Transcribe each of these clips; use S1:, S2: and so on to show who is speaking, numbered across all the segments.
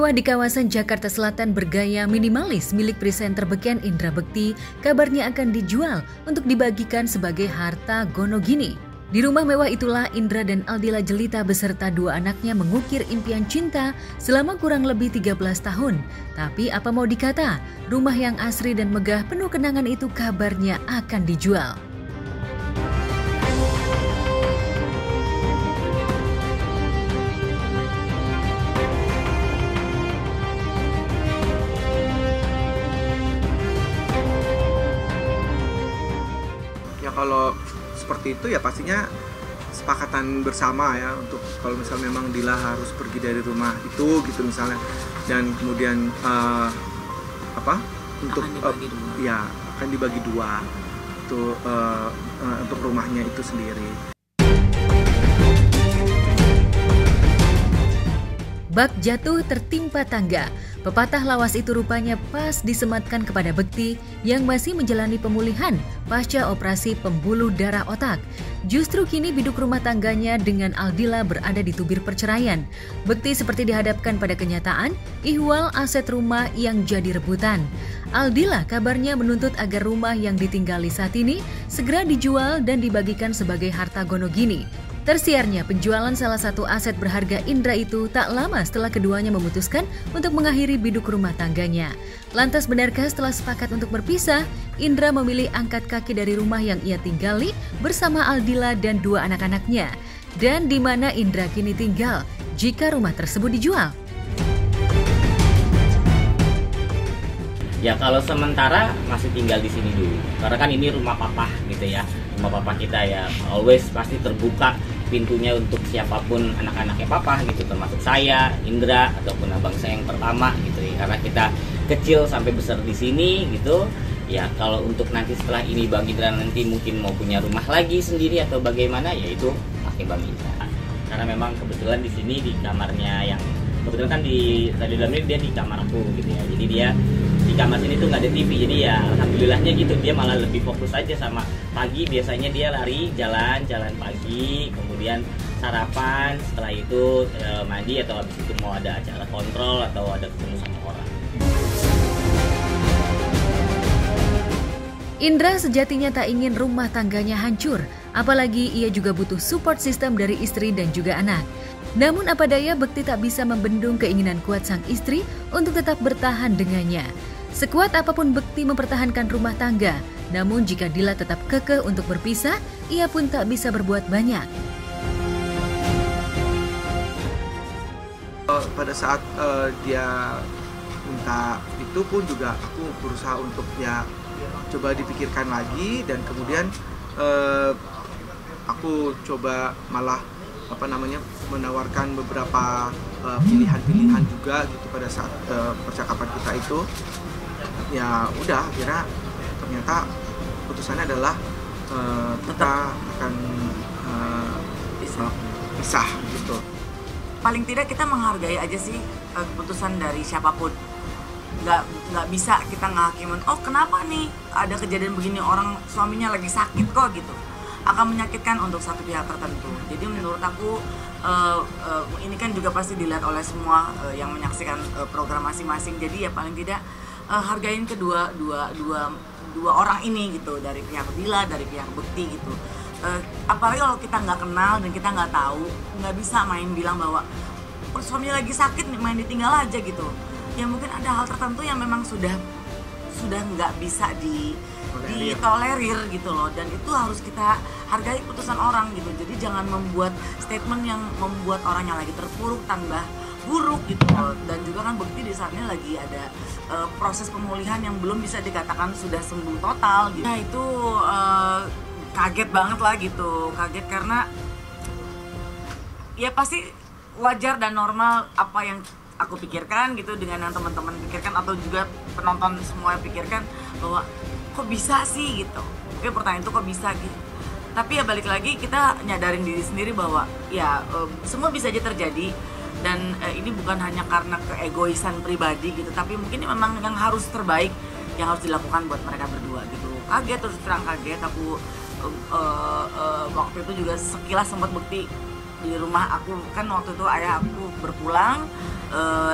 S1: mewah di kawasan Jakarta Selatan bergaya minimalis milik presenter beken Indra Bekti kabarnya akan dijual untuk dibagikan sebagai harta gono gini. Di rumah mewah itulah Indra dan Aldila Jelita beserta dua anaknya mengukir impian cinta selama kurang lebih 13 tahun. Tapi apa mau dikata, rumah yang asri dan megah penuh kenangan itu kabarnya akan dijual.
S2: Ya kalau seperti itu ya pastinya sepakatan bersama ya, untuk kalau misalnya memang Dila harus pergi dari rumah itu gitu misalnya, dan kemudian akan dibagi dua itu untuk rumahnya itu sendiri.
S1: Bak jatuh tertimpa tangga. Pepatah lawas itu rupanya pas disematkan kepada Bekti yang masih menjalani pemulihan pasca operasi pembuluh darah otak. Justru kini biduk rumah tangganya dengan Aldila berada di tubir perceraian. Bekti seperti dihadapkan pada kenyataan ihwal aset rumah yang jadi rebutan. Aldila kabarnya menuntut agar rumah yang ditinggali saat ini segera dijual dan dibagikan sebagai harta gono gini. Tersiarnya penjualan salah satu aset berharga Indra itu tak lama setelah keduanya memutuskan untuk mengakhiri biduk rumah tangganya. Lantas benarkah setelah sepakat untuk berpisah, Indra memilih angkat kaki dari rumah yang ia tinggali bersama Aldila dan dua anak-anaknya? Dan di mana Indra kini tinggal jika rumah tersebut dijual?
S3: Ya kalau sementara masih tinggal di sini dulu, karena kan ini rumah papa gitu ya, rumah papa kita ya, always pasti terbuka pintunya untuk siapapun anak-anaknya papa gitu, termasuk saya, Indra ataupun abang saya yang pertama gitu ya, karena kita kecil sampai besar di sini gitu. Ya kalau untuk nanti setelah ini Bang Indra nanti mungkin mau punya rumah lagi sendiri atau bagaimana, ya itu pakai Bang Indra. Karena memang kebetulan di sini di kamarnya yang kebetulan kan di tadi dalam ini dia di kamar aku gitu ya, jadi dia di kamar sini tuh nggak ada TV, jadi ya alhamdulillahnya gitu dia malah lebih fokus aja sama pagi. Biasanya dia lari jalan pagi, kemudian sarapan, setelah itu mandi atau habis itu mau ada acara kontrol atau ada ketemu sama orang.
S1: Indra sejatinya tak ingin rumah tangganya hancur, apalagi ia juga butuh support system dari istri dan juga anak. Namun apa daya Bekti tak bisa membendung keinginan kuat sang istri untuk tetap bertahan dengannya. Sekuat apapun Bekti mempertahankan rumah tangga, namun jika Dila tetap kekeh untuk berpisah, ia pun tak bisa berbuat banyak.
S2: Pada saat dia minta itu pun juga aku berusaha untuk ya coba dipikirkan lagi, dan kemudian aku coba malah menawarkan beberapa pilihan-pilihan juga gitu pada saat percakapan kita itu. Ya udah, akhirnya ternyata putusannya adalah kita akan pisah gitu.
S4: Paling tidak kita menghargai aja sih keputusan dari siapapun. Nggak bisa kita ngakimin, oh kenapa nih ada kejadian begini, orang suaminya lagi sakit kok gitu, akan menyakitkan untuk satu pihak tertentu. Jadi menurut aku ini kan juga pasti dilihat oleh semua yang menyaksikan program masing-masing. Jadi ya paling tidak hargain kedua orang ini gitu, dari pihak Dila, dari pihak Bekti gitu. Apalagi kalau kita nggak kenal dan kita nggak tahu, nggak bisa main bilang bahwa suaminya lagi sakit main ditinggal aja gitu. Ya mungkin ada hal tertentu yang memang sudah nggak bisa ditolerir gitu loh, dan itu harus kita hargai putusan orang gitu. Jadi jangan membuat statement yang membuat orangnya lagi terpuruk tambah buruk gitu loh. Dan juga kan Bekti di saatnya lagi ada proses pemulihan yang belum bisa dikatakan sudah sembuh total gitu. Nah itu kaget banget lah gitu, kaget karena ya pasti wajar dan normal apa yang aku pikirkan gitu dengan yang teman-teman pikirkan atau juga penonton semua pikirkan, bahwa kok bisa sih gitu. Oke, pertanyaan itu kok bisa gitu. Tapi ya balik lagi kita nyadarin diri sendiri bahwa ya semua bisa aja terjadi, dan ini bukan hanya karena keegoisan pribadi gitu, tapi mungkin ini memang yang harus terbaik yang harus dilakukan buat mereka berdua gitu. Kaget, terus terang kaget aku waktu itu juga sekilas sempat Bekti di rumah aku kan waktu itu ayah aku berpulang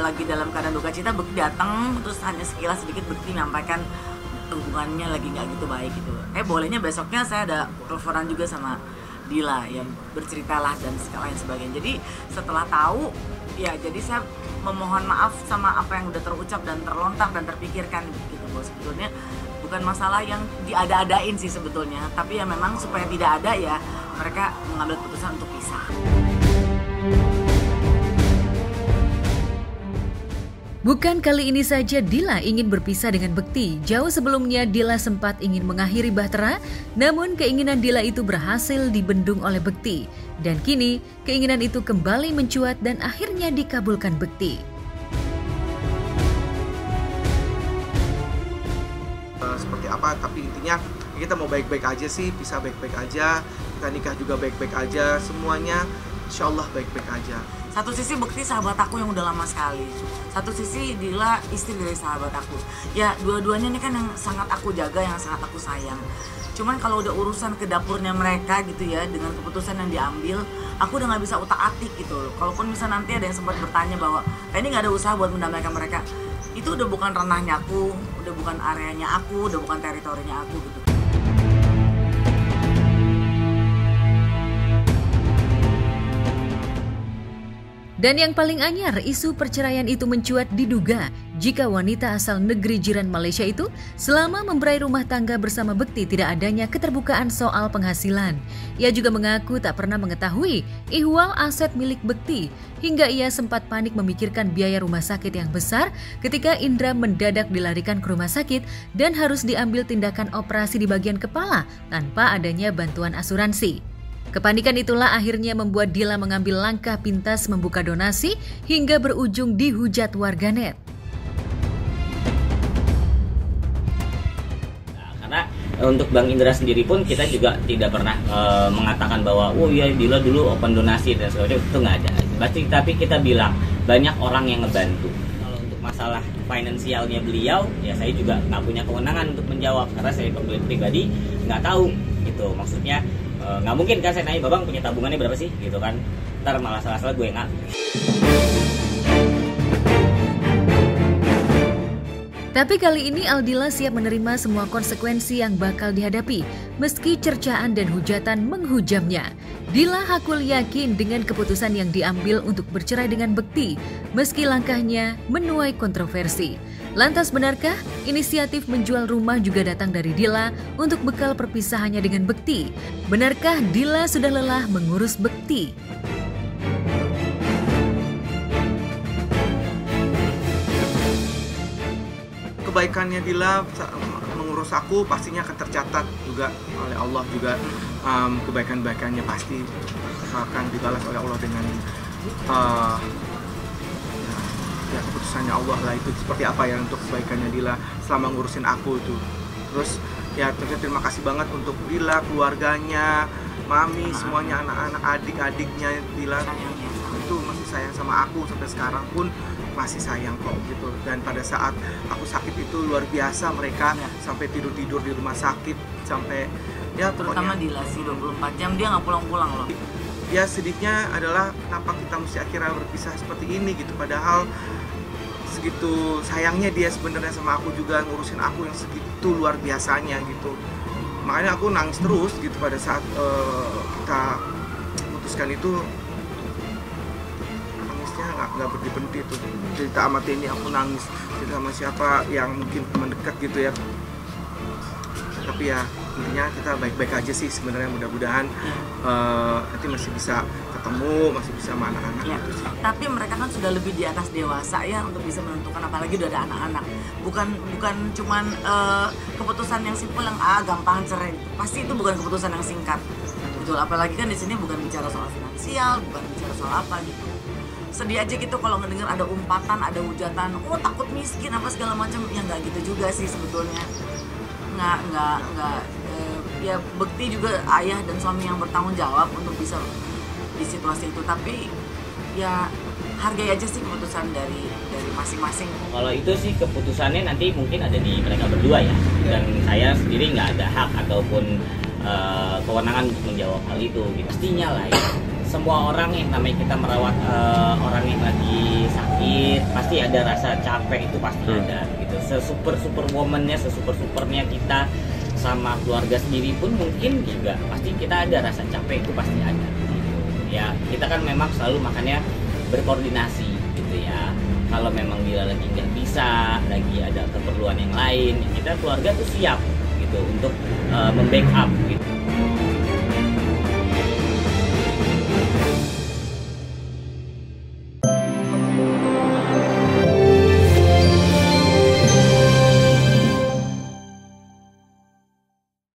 S4: lagi dalam keadaan duka cita, Bekti datang terus hanya sekilas sedikit Bekti menyampaikan hubungannya lagi nggak gitu baik gitu. Bolehnya besoknya saya ada teleponan juga sama Dila yang berceritalah dan lain sebagainya. Jadi setelah tahu ya, jadi saya memohon maaf sama apa yang udah terucap dan terlontar dan terpikirkan gitu, bahwa sebetulnya bukan masalah yang diada-adain sih sebetulnya, tapi ya memang supaya tidak ada ya mereka mengambil keputusan untuk pisah.
S1: Bukan kali ini saja Dila ingin berpisah dengan Bekti. Jauh sebelumnya Dila sempat ingin mengakhiri bahtera, namun keinginan Dila itu berhasil dibendung oleh Bekti. Dan kini keinginan itu kembali mencuat dan akhirnya dikabulkan Bekti.
S2: Seperti apa, tapi intinya kita mau baik-baik aja sih, pisah baik-baik aja, kita nikah juga baik-baik aja, semuanya insya Allah baik-baik aja.
S4: Satu sisi Bekti sahabat aku yang udah lama sekali, satu sisi Dila istri dari sahabat aku. Ya dua-duanya ini kan yang sangat aku jaga, yang sangat aku sayang. Cuman kalau udah urusan ke dapurnya mereka gitu ya, dengan keputusan yang diambil, aku udah nggak bisa utak-atik gitu loh. Kalaupun bisa nanti ada yang sempat bertanya bahwa ini nggak ada usaha buat mendamaikan mereka, itu udah bukan ranahnya aku, udah bukan areanya aku, udah bukan teritorinya aku gitu.
S1: Dan yang paling anyar, isu perceraian itu mencuat diduga jika wanita asal negeri jiran Malaysia itu selama memberai rumah tangga bersama Bekti tidak adanya keterbukaan soal penghasilan. Ia juga mengaku tak pernah mengetahui ihwal aset milik Bekti hingga ia sempat panik memikirkan biaya rumah sakit yang besar ketika Indra mendadak dilarikan ke rumah sakit dan harus diambil tindakan operasi di bagian kepala tanpa adanya bantuan asuransi. Kepanikan itulah akhirnya membuat Dila mengambil langkah pintas membuka donasi hingga berujung dihujat warganet.
S3: Nah, karena untuk Bang Indra sendiri pun kita juga tidak pernah mengatakan bahwa oh iya Dila dulu open donasi dan sebagainya, itu nggak ada. Tapi kita bilang banyak orang yang ngebantu. Kalau untuk masalah finansialnya beliau, ya saya juga nggak punya kewenangan untuk menjawab karena saya pribadi nggak tahu gitu. Maksudnya nggak mungkin kan saya nanya Babang punya tabungannya berapa sih gitu kan, ntar malah salah-salah gue nggak.
S1: Tapi kali ini Aldila siap menerima semua konsekuensi yang bakal dihadapi meski cercaan dan hujatan menghujamnya. Dila Hakul yakin dengan keputusan yang diambil untuk bercerai dengan Bekti meski langkahnya menuai kontroversi. Lantas benarkah inisiatif menjual rumah juga datang dari Dila untuk bekal perpisahannya dengan Bekti? Benarkah Dila sudah lelah mengurus Bekti?
S2: Kebaikannya Dila mengurus aku pastinya akan tercatat juga oleh Allah juga. Kebaikan-kebaikannya pasti akan dibalas oleh Allah dengan ya keputusannya Allah lah, itu seperti apa ya untuk kebaikannya Dila selama ngurusin aku itu. Terus ya terima kasih banget untuk Dila, keluarganya, mami, semuanya, anak-anak, adik-adiknya Dila itu masih sayang sama aku sampai sekarang pun masih sayang kok gitu. Dan pada saat aku sakit itu luar biasa mereka sampai tidur-tidur di rumah sakit sampai ya
S4: terutama Dila sih 24 jam dia nggak pulang-pulang loh.
S2: Ya sedihnya adalah kenapa kita mesti akhirnya berpisah seperti ini gitu, padahal segitu sayangnya dia sebenarnya sama aku juga, ngurusin aku yang segitu luar biasanya gitu. Makanya aku nangis terus gitu pada saat kita memutuskan itu, nangisnya nggak berhenti-henti tuh. Cerita sama Tini aku nangis, cerita sama siapa yang mungkin teman dekat gitu ya. Tapi ya intinya kita baik-baik aja sih sebenarnya, mudah-mudahan nanti masih bisa ketemu, masih bisa sama anak-anak
S4: ya,
S2: gitu sih.
S4: Tapi mereka kan sudah lebih di atas dewasa ya untuk bisa menentukan, apalagi udah ada anak-anak. Bukan cuman keputusan yang simpel yang gampang cerai. Pasti itu bukan keputusan yang singkat. Betul, apalagi kan di sini bukan bicara soal finansial, bukan bicara soal apa gitu. Sedih aja gitu kalau ngedenger ada umpatan, ada hujatan, oh takut miskin apa segala macam. Ya nggak gitu juga sih sebetulnya. Nggak ya Bekti juga ayah dan suami yang bertanggung jawab untuk bisa di situasi itu, tapi ya hargai aja sih keputusan dari masing-masing.
S3: Kalau itu sih keputusannya nanti mungkin ada di mereka berdua ya, dan saya sendiri nggak ada hak ataupun kewenangan untuk menjawab hal itu. Pastinya lah ya, semua orang yang namanya kita merawat orang yang lagi sakit pasti ada rasa capek, itu pasti ada gitu. Sesuper womannya, sesupernya kita sama keluarga sendiri pun mungkin juga pasti kita ada rasa capek, itu pasti ada gitu. Ya kita kan memang selalu makanya berkoordinasi gitu ya. Kalau memang dia lagi nggak bisa, lagi ada keperluan yang lain, kita keluarga tuh siap gitu untuk membackup gitu.